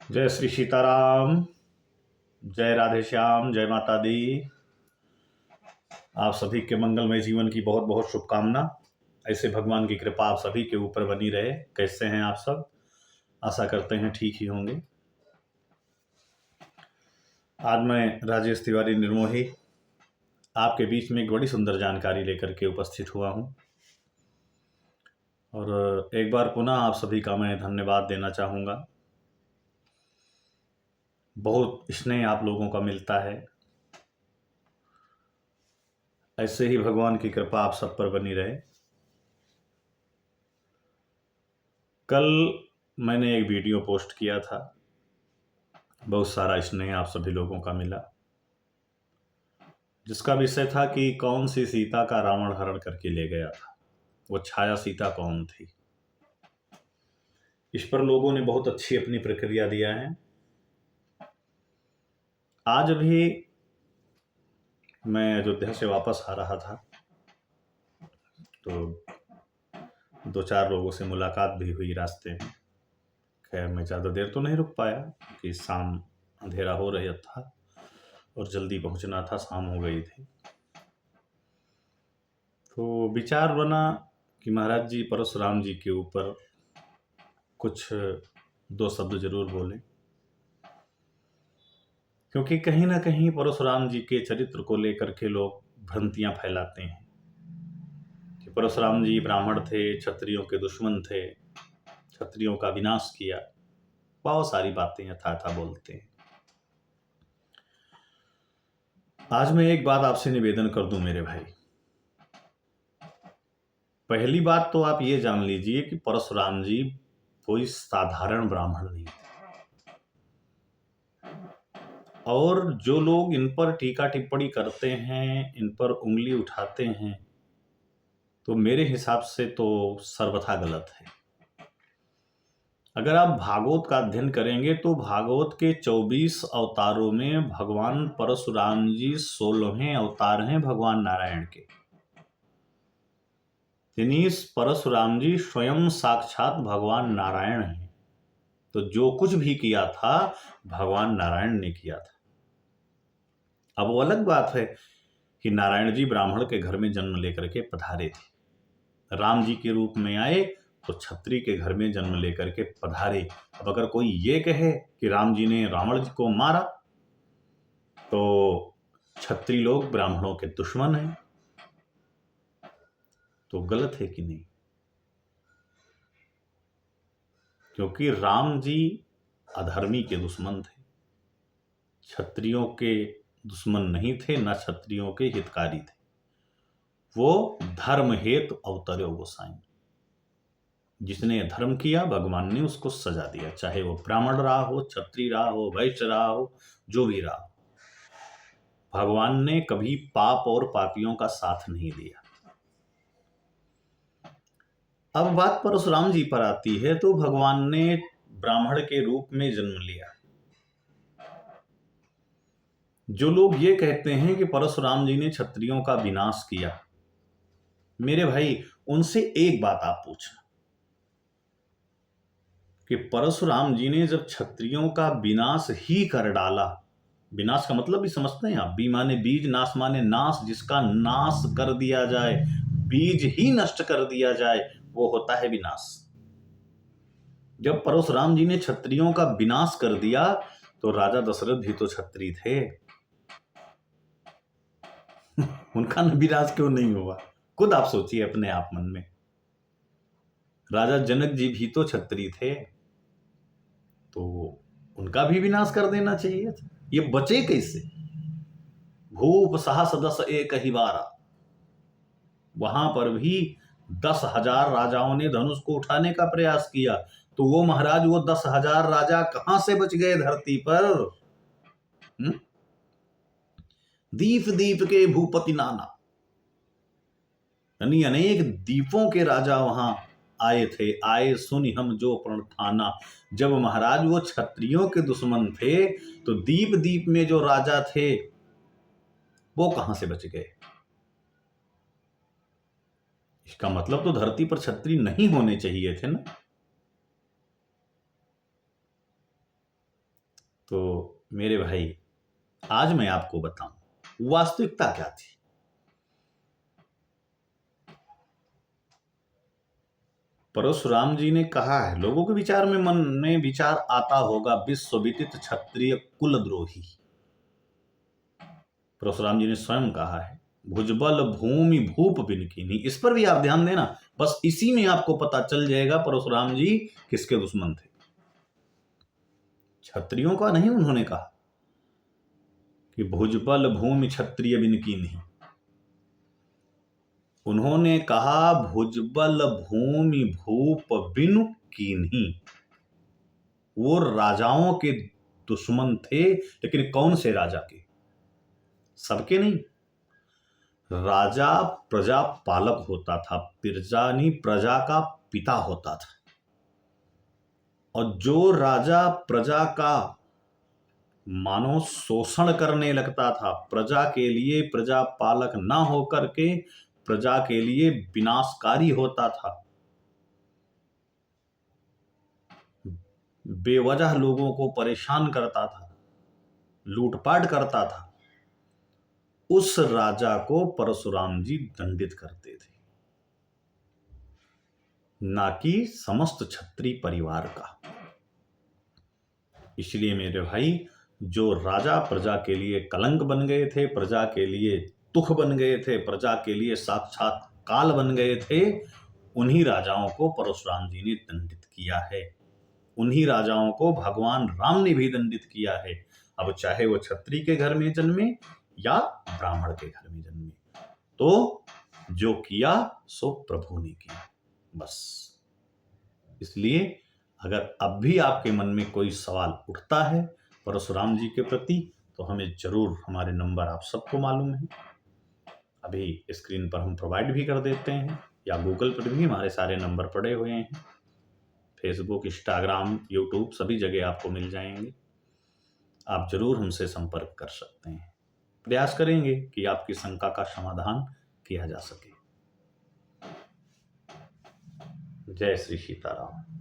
जय श्री सीताराम। जय राधे श्याम। जय माता दी। आप सभी के मंगलमय जीवन की बहुत बहुत शुभकामना। ऐसे भगवान की कृपा आप सभी के ऊपर बनी रहे। कैसे हैं आप सब? आशा करते हैं ठीक ही होंगे। आज मैं राजेश तिवारी निर्मोही आपके बीच में एक बड़ी सुंदर जानकारी लेकर के उपस्थित हुआ हूं और एक बार पुनः आप सभी का मैं धन्यवाद देना चाहूँगा। बहुत स्नेह आप लोगों का मिलता है। ऐसे ही भगवान की कृपा आप सब पर बनी रहे। कल मैंने एक वीडियो पोस्ट किया था, बहुत सारा स्नेह आप सभी लोगों का मिला, जिसका विषय था कि कौन सी सीता का रावण हरण करके ले गया था, वो छाया सीता कौन थी। इस पर लोगों ने बहुत अच्छी अपनी प्रक्रिया दिया है। आज भी मैं अयोध्या से वापस आ रहा था तो दो चार लोगों से मुलाकात भी हुई रास्ते में। खैर मैं ज़्यादा देर तो नहीं रुक पाया क्योंकि शाम अंधेरा हो रहा था और जल्दी पहुंचना था, शाम हो गई थी। तो विचार बना कि महाराज जी परशुराम जी के ऊपर कुछ दो शब्द जरूर बोलें, क्योंकि कहीं ना कहीं परशुराम जी के चरित्र को लेकर के लोग भ्रांतियां फैलाते हैं कि परशुराम जी ब्राह्मण थे, क्षत्रियों के दुश्मन थे, क्षत्रियों का विनाश किया, बहुत सारी बातें यथाथा बोलते हैं। आज मैं एक बात आपसे निवेदन कर दूं मेरे भाई। पहली बात तो आप ये जान लीजिए कि परशुराम जी कोई साधारण ब्राह्मण नहीं थे, और जो लोग इन पर टीका टिप्पणी करते हैं, इन पर उंगली उठाते हैं, तो मेरे हिसाब से तो सर्वथा गलत है। अगर आप भागवत का अध्ययन करेंगे तो भागवत के 24 अवतारों में भगवान परशुराम जी 16वें अवतार हैं भगवान नारायण के। यानी परशुराम जी स्वयं साक्षात भगवान नारायण हैं। तो जो कुछ भी किया था भगवान नारायण ने किया था। अब वो अलग बात है कि नारायण जी ब्राह्मण के घर में जन्म लेकर के पधारे थे, राम जी के रूप में आए तो छत्री के घर में जन्म लेकर के पधारे। अब अगर कोई ये कहे कि राम जी ने रावण जी को मारा तो छत्री लोग ब्राह्मणों के दुश्मन हैं, तो गलत है कि नहीं? क्योंकि राम जी अधर्मी के दुश्मन थे, क्षत्रियों के दुश्मन नहीं थे, न क्षत्रियों के हितकारी थे। वो धर्म हेतु अवतरे गोसाई। जिसने धर्म किया भगवान ने उसको सजा दिया, चाहे वो ब्राह्मण रहा हो, क्षत्रिय रहा हो, वैश्य रहा हो, जो भी रहा हो। भगवान ने कभी पाप और पापियों का साथ नहीं दिया। अब बात परशुराम जी पर आती है तो भगवान ने ब्राह्मण के रूप में जन्म लिया। जो लोग ये कहते हैं कि परशुराम जी ने क्षत्रियों का विनाश किया, मेरे भाई उनसे एक बात आप पूछना कि परशुराम जी ने जब क्षत्रियों का विनाश ही कर डाला, विनाश का मतलब भी समझते हैं आप? बी माने बीज, नाश माने नाश। जिसका नाश कर दिया जाए, बीज ही नष्ट कर दिया जाए, वो होता है विनाश। जब परशुराम जी ने क्षत्रियों का विनाश कर दिया तो राजा दशरथ भी तो क्षत्रिय थे। उनका विनाश क्यों नहीं हुआ? खुद आप सोचिए अपने आप मन में। राजा जनक जी भी तो क्षत्रिय थे, तो उनका भी विनाश कर देना चाहिए था। ये बचे कैसे? भूप सहस्र दस एक ही बारा, वहां पर भी 10,000 राजाओं ने धनुष को उठाने का प्रयास किया, तो वो महाराज वो 10,000 राजा कहां से बच गए धरती पर? दीप दीप के भूपति नाना, यानी अनेक दीपों के राजा वहां आए थे। आए सुनि हम जो प्रण ठाना। जब महाराज वो क्षत्रियों के दुश्मन थे तो दीप दीप में जो राजा थे वो कहां से बच गए? इसका मतलब तो धरती पर क्षत्रिय नहीं होने चाहिए थे ना। तो मेरे भाई, आज मैं आपको बताऊं वास्तविकता क्या थी। परशुराम जी ने कहा है, लोगों के विचार में, मन में विचार आता होगा, विश्व विदित क्षत्रिय कुलद्रोही। परशुराम जी ने स्वयं कहा है, भुजबल भूमि भूप बिनकीनी। इस पर भी आप ध्यान देना, बस इसी में आपको पता चल जाएगा परशुराम जी किसके दुश्मन थे। क्षत्रियों का नहीं उन्होंने कहा कि भुजबल भूमि क्षत्रिय बिनकीनी, उन्होंने कहा भुजबल भूमि भूप बिनु कीन्ही। वो राजाओं के दुश्मन थे, लेकिन कौन से राजा के? सबके नहीं। राजा प्रजा पालक होता था, प्रजानी प्रजा का पिता होता था। और जो राजा प्रजा का मानो शोषण करने लगता था, प्रजा के लिए प्रजा पालक ना होकर के प्रजा के लिए विनाशकारी होता था, बेवजह लोगों को परेशान करता था, लूटपाट करता था, उस राजा को परशुराम जी दंडित करते थे, ना कि समस्त क्षत्रिय परिवार का। इसलिए मेरे भाई, जो राजा प्रजा के लिए कलंक बन गए थे, प्रजा के लिए दुख बन गए थे, प्रजा के लिए साक्षात काल बन गए थे, उन्हीं राजाओं को परशुराम जी ने दंडित किया है। उन्हीं राजाओं को भगवान राम ने भी दंडित किया है। अब चाहे वो क्षत्रिय के घर में जन्मे या ब्राह्मण के घर में जन्मे, तो जो किया सो प्रभु ने किया, बस। इसलिए अगर अब भी आपके मन में कोई सवाल उठता है परशुराम जी के प्रति, तो हमें जरूर, हमारे नंबर आप सबको मालूम है, अभी स्क्रीन पर हम प्रोवाइड भी कर देते हैं, या गूगल पर भी हमारे सारे नंबर पड़े हुए हैं। फेसबुक, इंस्टाग्राम, यूट्यूब सभी जगह आपको मिल जाएंगे। आप जरूर हमसे संपर्क कर सकते हैं। प्रयास करेंगे कि आपकी शंका का समाधान किया जा सके। जय श्री सीताराम।